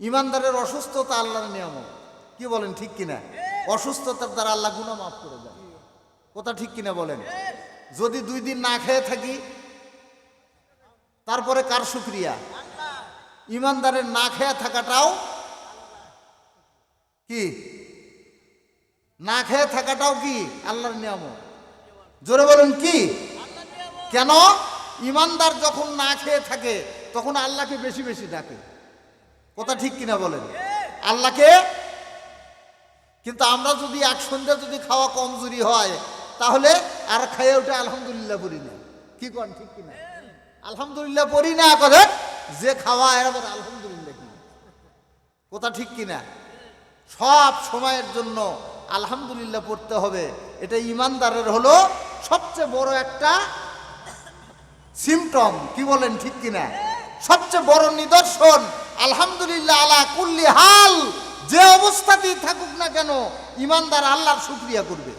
ইমানদারের অসুস্থতা আল্লাহর নিয়ামত। কি বলেন, ঠিক কিনা? অসুস্থতার দ্বারা আল্লাহ গুনাহ মাফ করে দেন। কথা ঠিক কিনা বলেন? যদি 2 দিন না খেয়ে থাকি, তারপরে কার শুকরিয়া? ইমানদারের না খেয়ে থাকাটাও কি? না খেয়ে থাকাটাও কি আল্লাহর নিয়ামত? জোরে বলেন কি? কেন? ইমানদার যখন না খেয়ে থাকে তখন আল্লাহকে বেশি বেশি ডাকে। কথা ঠিক কিনা বলেন? আল্লাহকে। কিন্তু আমরা যদি এক সন্ধ্যা যদি খাওয়া কমজোরি হয়, তাহলে আর খাইয়ে ওঠে আলহামদুলিল্লাহ পড়ি না। কি কন, ঠিক কিনা? আলহামদুলিল্লাহ পড়ি না করে যে খাওয়া এবার আলহামদুলিল্লাহ কি? কথা ঠিক কিনা? সব সময়ের জন্য আলহামদুলিল্লাহ পড়তে হবে। এটা ইমানদারের হলো সবচেয়ে বড় একটা সিমটম। কি বলেন, ঠিক কিনা? সবচেয়ে বড় নিদর্শন আলহামদুলিল্লাহ আলা কুল্লি হাল। যে অবস্থাতেই থাকুক না কেন ইমানদার আল্লাহর শুকরিয়া করবে।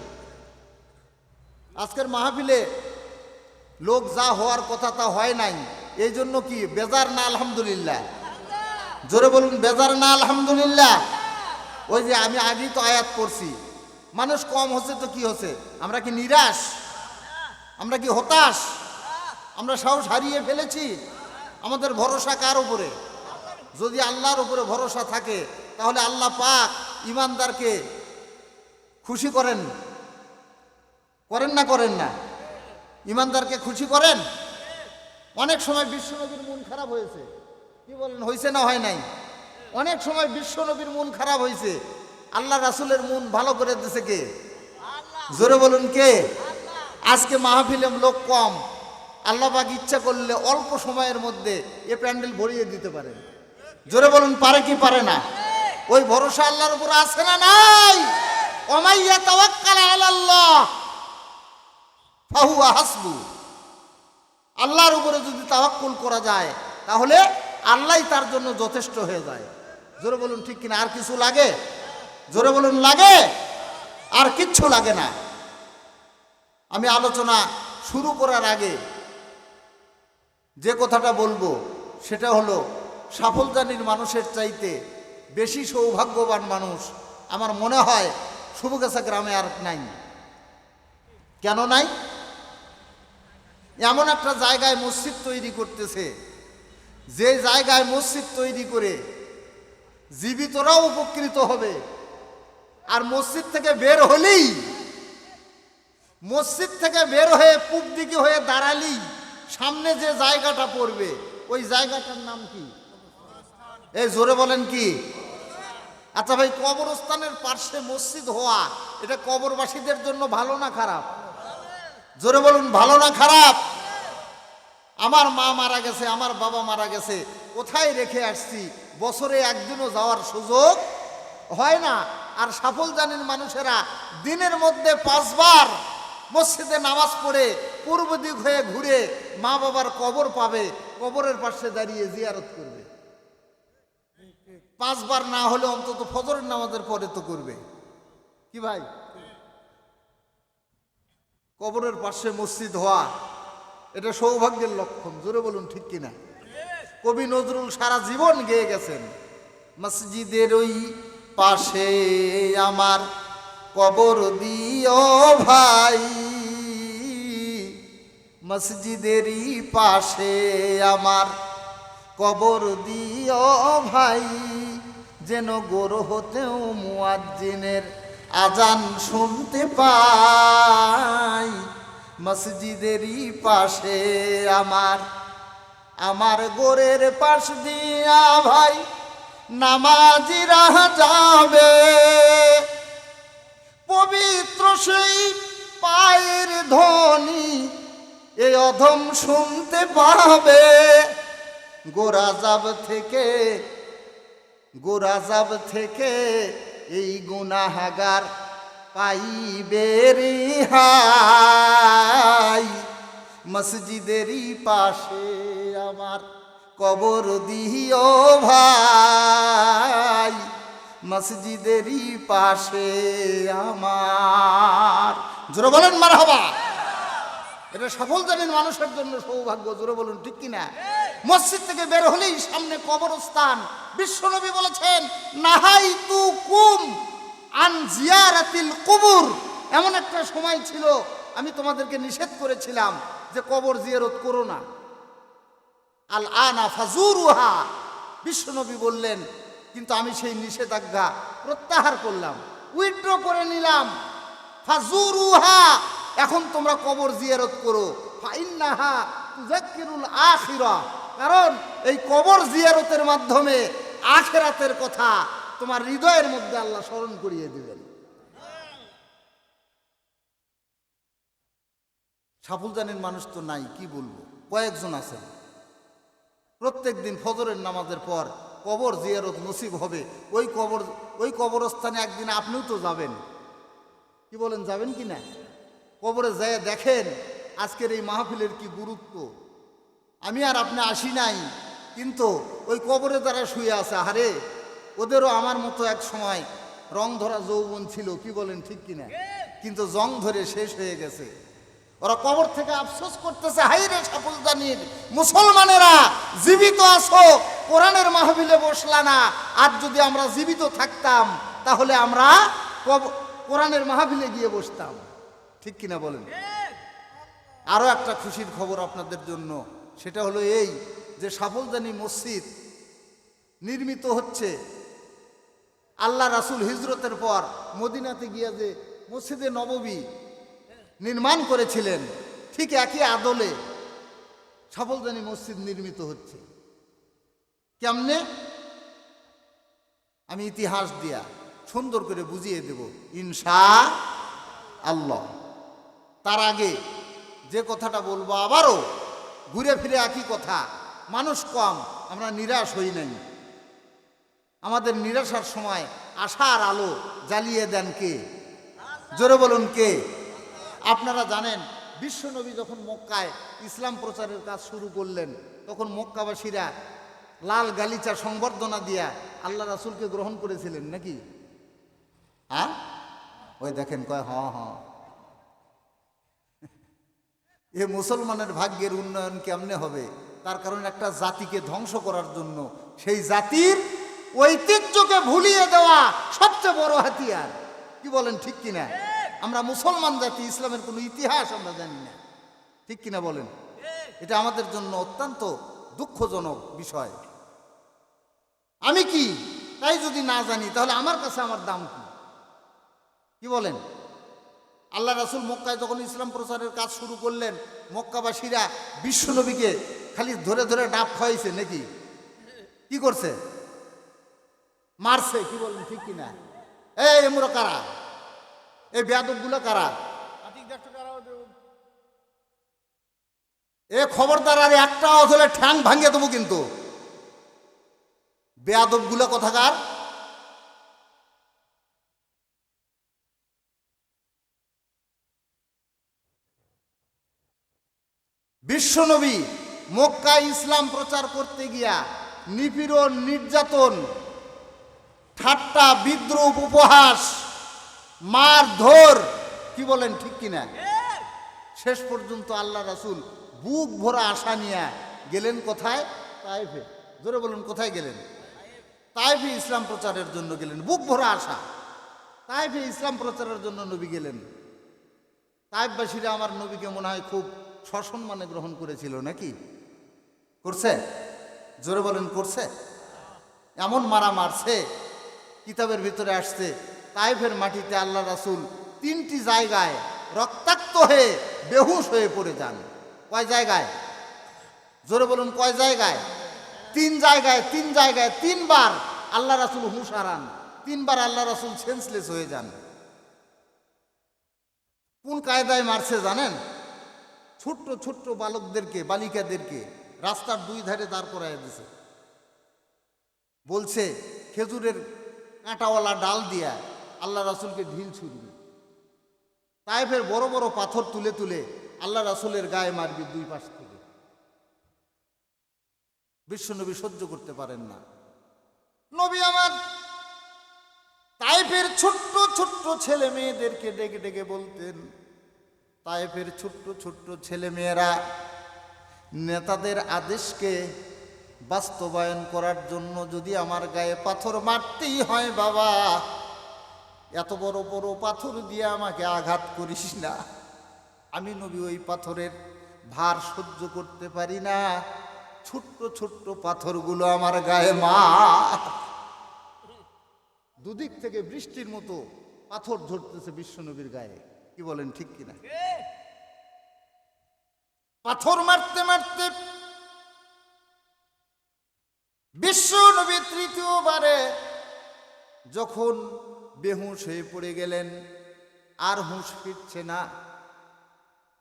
আজকের মাহফিলে লোক যা হওয়ার কথা তা হয় নাই, এই জন্য কি বেজার না আলহামদুলিল্লাহ? জোরে বলুন, বেজার না আলহামদুলিল্লাহ? ওই যে আমি আগেই তো আয়াত পড়ছি, মানুষ কম হচ্ছে তো কি হচ্ছে? আমরা কি নিরাশ? আমরা কি হতাশ? আমরা সাহস হারিয়ে ফেলেছি? আমাদের ভরসা কার উপরে? যদি আল্লাহর উপরে ভরসা থাকে তাহলে আল্লাহ পাক ইমানদারকে খুশি করেন। করেন না? করেন না? ইমানদারকে খুশি করেন। অনেক সময় বিশ্বনবীর মন খারাপ হয়েছে। কি বলেন, হয়েছে না হয় নাই? অনেক সময় বিশ্বনবীর মন খারাপ হয়েছে। আল্লাহ রাসূলের মন ভালো করে দিয়েছে কে? জোরে বলুন কে? আজকে মাহফিলে লোক কম, আল্লাহ পাক ইচ্ছা করলে অল্প সময়ের মধ্যে এ প্যান্ডেল ভরিয়ে দিতে পারে। জোরে বলুন, পারে কি পারে না? ওই ভরসা আল্লাহর উপর আছে না নাই? ওমাইয়া তাওয়াক্কাল আলাল্লাহ ফাহুয়া হাসবু। আল্লাহর উপরে যদি তাওয়াক্কুল করা যায় তাহলে আল্লাহই তার জন্য যথেষ্ট হয়ে যায়। জোরে বলুন ঠিক কিনা? আর কিছু লাগে? জোরে বলুন, লাগে? আর কিচ্ছু লাগে না। আমি আলোচনা শুরু করার আগে যে কথাটা বলবো সেটা হলো, সাফল্যজানির মানুষের চাইতে বেশি সৌভাগ্যবান মানুষ আমার মনে হয় শুভগাছা গ্রামে আর নাই। কেন নাই? এমন একটা জায়গায় মসজিদ তৈরি করতেছে, যে জায়গায় মসজিদ তৈরি করে জীবিতরাও উপকৃত হবে। আর মসজিদ থেকে বের হলেই, মসজিদ থেকে বের হয়ে পূব দিকে হয়ে দাঁড়ালেই সামনে যে জায়গাটা পড়বে ওই জায়গাটার নাম কি? এই জোরে বলেন কি? আচ্ছা ভাই, কবরস্থানের পার্শ্বে মসজিদ হওয়া এটা কবরবাসীদের জন্য ভালো না খারাপ? জোরে বলুন, ভালো না খারাপ? আমার মা মারা গেছে, আমার বাবা মারা গেছে, কোথায় রেখে আসছি, বছরে একদিনও যাওয়ার সুযোগ হয় না। আর সাফল্যজানির মানুষেরা দিনের মধ্যে 5 বার মসজিদে নামাজ পড়ে পূর্ব দিক হয়ে ঘুরে মা বাবার কবর পাবে, কবরের পাশে দাঁড়িয়ে জিয়ারত করবে। 5 বার না হলে অন্তত ফজরের নামাজের পরে তো করবে। কি ভাই? কবরের পাশে মসজিদ হওয়া এটা সৌভাগ্যের লক্ষণ। জোরে বলুন ঠিক কিনা? কবি নজরুল সারা জীবন গেয়ে গেছেন, মসজিদের ওই পাশে আমার কবর দিও ভাই, মসজিদেরই পাশে আমার কবর দিও ভাই, যেন গোর হতেও মুয়াজ্জিনের আজান শুনতে পাই, মসজিদেরই পাশে আমার। আমার গোরের পাশ দিয়া ভাই নামাজিরা যাবে, পবিত্র সেই পায়ের ধ্বনি এই অধম শুনতে পাবে, গোরাজাব থেকে এই গুনাহগার পাইবে রেহাই, মসজিদেরই পাশে আমার কবর দিও ভাই, মসজিদেরই পাশে আমার। জোরে বলেন মারহাবা। এটা সাফল্যজানির মানুষের জন্য সৌভাগ্য। জোরে বলুন ঠিক কিনা? মসজিদ থেকে বের হলেই সামনে কবরস্থান। বিশ্বনবী বলেছেন, নাহাইতু কুম আন জিয়ারাতিল কুবুর। এমন একটা সময় ছিল আমি তোমাদেরকে নিষেধ করেছিলাম যে কবর জিয়ারত করো না। আল আনা ফাজুরুহা। বিশ্বনবী বললেন, কিন্তু আমি সেই নিষেধাজ্ঞা প্রত্যাহার করলাম, উইথড্র করে নিলাম। ফাজুরুহা, এখন তোমরা কবর জিয়ারত করো। ফাইন্নাহা তুযাক্কিরুল আখিরা, কারণ এই কবর জিয়ারতের মাধ্যমে আখিরাতের কথা তোমার হৃদয়ের মধ্যে আল্লাহ স্মরণ করিয়ে দিবেন। সাফুলজানের মানুষ তো নাই, কি বলবো, কয়েকজন আছেন। প্রত্যেক দিন ফজরের নামাজের পর কবর জিয়ারত নসিব হবে। ওই কবরস্থানে একদিন আপনিও তো যাবেন, কি বলেন, যাবেন কি না? কবরে যেয়ে দেখেন আজকের এই মাহফিলের কি গুরুত্ব। আমি আর আপনি আসি নাই, কিন্তু ওই কবরে যারা শুয়ে আছে, আরে ওদেরও আমার মতো এক সময় রং ধরা যৌবন ছিল, কি বলেন, ঠিক কিনা? কিন্তু জং ধরে শেষ হয়ে গেছে। ওরা কবর থেকে আফসোস করতেছে, হাই রে সাফুলজানির মুসলমানেরা, জীবিত আছো, কোরআনের মাহফিলে বসলা না। আর যদি আমরা জীবিত থাকতাম তাহলে আমরা কোরআনের মাহফিলে গিয়ে বসতাম, ঠিক কিনা বলেন? আরো একটা খুশির খবর আপনাদের জন্য, সেটা হলো এই যে সাফুলজানি মসজিদ নির্মিত হচ্ছে। আল্লাহ রাসূল হিজরতের পর মদিনাতে গিয়ে যে মসজিদে নববী নির্মাণ করেছিলেন, ঠিক একই আদলে সাফুলজানি মসজিদ নির্মিত হচ্ছে। কেমনে? আমি ইতিহাস দিয়া সুন্দর করে বুঝিয়ে দেব ইনশাআল্লাহ। তার আগে যে কথাটা বলবো আবারও ঘুরে ফিরে একই কথা, মানুষ কম, আমরা নিরাশ হই নাই। আমাদের নিরাশার সময় আশার আলো জ্বালিয়ে দেন কে? জোরে বলুন কে? আপনারা জানেন, বিশ্বনবী যখন মক্কায় ইসলাম প্রচারের কাজ শুরু করলেন, তখন মক্কাবাসীরা লাল গালিচা সংবর্ধনা দিয়া আল্লাহ রাসূলকে গ্রহণ করেছিলেন নাকি? হ্যাঁ, ওই দেখেন কয় হ হ। এ মুসলমানের ভাগ্যের উন্নয়ন কেমনে হবে? তার কারণ একটা জাতিকে ধ্বংস করার জন্য সেই জাতির ঐতিহ্যকে ভুলিয়ে দেওয়া সবচেয়ে বড় হাতিয়ার, কি বলেন, ঠিক কিনা? আমরা মুসলমান জাতি, ইসলামের কোনো ইতিহাস আমরা জানি না, ঠিক কিনা বলেন? এটা আমাদের জন্য অত্যন্ত দুঃখজনক বিষয়। আমি কি তাই যদি না জানি তাহলে আমার কাছে আমার দাম কি? কি বলেন? আল্লাহ রাসূল মক্কায় যখন ইসলাম প্রচারের কাজ শুরু করলেন, মক্কাবাসীরা বিশ্বনবীকে খালি ধরে ধরে ডাব খাওয়াইছে নাকি? কি করছে? মারছে, কি বলেন, ঠিক কিনা? এই এমরা কারা? এই বেয়াদবগুলো কারা? এ খবরদার, আর একটা অথলে ঠ্যাং ভাঙিয়ে দেবো কিন্তু। বেয়াদবগুলো কোথাকার? বিশ্বনবী মক্কায় ইসলাম প্রচার করতে গিয়া নিপীড়ন, নির্যাতন, ঠাট্টা, বিদ্রূপ, উপহাস, মারধর, কি বলেন, ঠিক কিনা? শেষ পর্যন্ত আল্লাহ রাসূল বুক ভরা আশা নিয়ে গেলেন কোথায়? তায়েফে। জোরে বলুন, কোথায় গেলেন? তায়েফে ইসলাম প্রচারের জন্য গেলেন, বুক ভরা আশা। তায়েফে ইসলাম প্রচারের জন্য নবী গেলেন। তায়েফবাসীরা আমার নবীকে মনে হয় খুব সসম্মানে গ্রহণ করেছিল নাকি? করছে? জোরে বলেন, করছে? এমন মারা মারছে, কিতাবের ভিতরে আসছে তায়েফের মাটিতে আল্লাহ রাসূল 3টি জায়গায় রক্তাক্ত হয়ে বেহুশ হয়ে পড়ে যান। কয় জায়গায়? জোরে বলুন, কয় জায়গায়? 3 জায়গায়। 3 জায়গায় 3বার আল্লাহ রাসূল হুঁশ হারান, 3বার আল্লাহ রাসূল সেন্সলেস হয়ে যান। কোন কায়দায় মারছে জানেন? ছোট্ট ছোট্ট বালকদেরকে, বালিকাদেরকে রাস্তার 2 ধারে দাঁড় করায় দিছে। বলছে খেজুরের কাঁটাওয়ালা ডাল দিয়া আল্লাহ রাসূলকে ঢিল ছুড়বি। তায়েফের বড় বড় পাথর তুলে তুলে আল্লাহ রাসূলের গায়ে মারবি 2 পাশ থেকে। বিশ্বনবী সহ্য করতে পারেন না। নবী আমার তায়েফের ছোট্ট ছোট্ট ছেলে মেয়েদেরকে ডেকে ডেকে বলতেন, তায়েফের ছোট্ট ছোট্ট ছেলে মেয়েরা নেতাদের আদেশকে বাস্তবায়ন করার জন্য যদি আমার গায়ে পাথর মারতেই হয় বাবা, এত বড় বড় পাথর দিয়ে আমাকে আঘাত করিস না। আমি নবী ওই পাথরের ভার সহ্য করতে পারি না। ছোট্ট ছোট্ট পাথরগুলো আমার গায়ে মার। দুদিক থেকে বৃষ্টির মতো পাথর ঝরতেছে বিশ্বনবীর গায়ে। কি বলেন, ঠিক কিনা? পাথর মারতে মারতে বিশ্বনবী তৃতীয়বারে যখন বেহুশ হয়ে পড়ে গেলেন, আর হুঁশ ফিরছে না।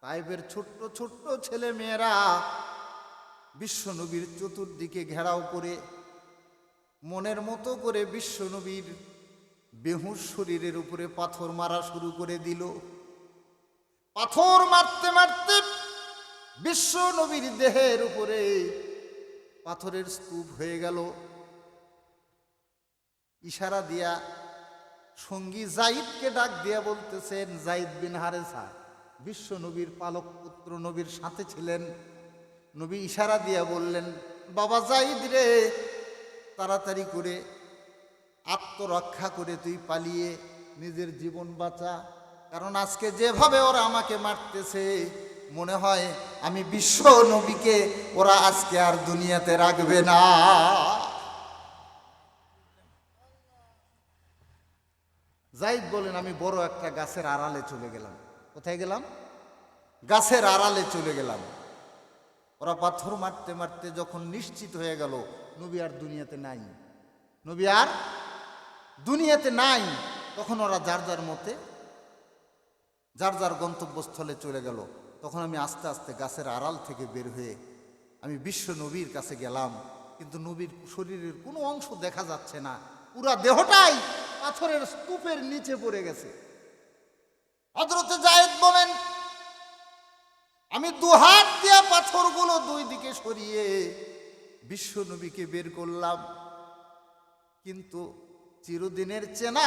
তাইফের ছোট্ট ছোট্ট ছেলে মেয়েরা বিশ্বনবীর চতুর্দিকে ঘেরাও করে মনের মতো করে বিশ্বনবীর বেহুশ শরীরের উপরে পাথর মারা শুরু করে দিল। পাথর মারতে মারতে বিশ্বনবীর দেহের উপরে পাথরের স্তূপ হয়ে গেল। ইশারা দিয়া সঙ্গী জাইদকে ডাক দিয়া বলতেছেন, জাইদ বিন হারেসা বিশ্বনবীর পালক পুত্র, নবীর সাথে ছিলেন। নবী ইশারা দিয়া বললেন, বাবা জাইদ রে, তাড়াতাড়ি করে আত্মরক্ষা করে তুই পালিয়ে নিজের জীবন বাঁচা। কারণ আজকে যেভাবে ওরা আমাকে মারতেছে, মনে হয় আমি বিশ্ব নবীকে ওরা আজকে আর দুনিয়াতে রাখবে না। জাইদ বলেন, আমি বড় একটা গাছের আড়ালে চলে গেলাম। কোথায় গেলাম? গাছের আড়ালে চলে গেলাম। ওরা পাথর মারতে মারতে যখন নিশ্চিত হয়ে গেল নবী আর দুনিয়াতে নাই, নবী আর দুনিয়াতে নাই, তখন ওরা যার যার মতে যার যার গন্তব্যস্থলে চলে গেল। তখন আমি আস্তে আস্তে গাছের আড়াল থেকে বের হয়ে আমি বিশ্ব নবীর কাছে গেলাম। কিন্তু নবীর শরীরের কোনো অংশ দেখা যাচ্ছে না, পুরা দেহটাই পাথরের স্তূপের নিচে পড়ে গেছে। হযরতে জায়েদ বলেন, আমি দুহাত দিয়া পাথরগুলো দুই দিকে সরিয়ে বিশ্ব নবীকে বের করলাম, কিন্তু চিরদিনের চেনা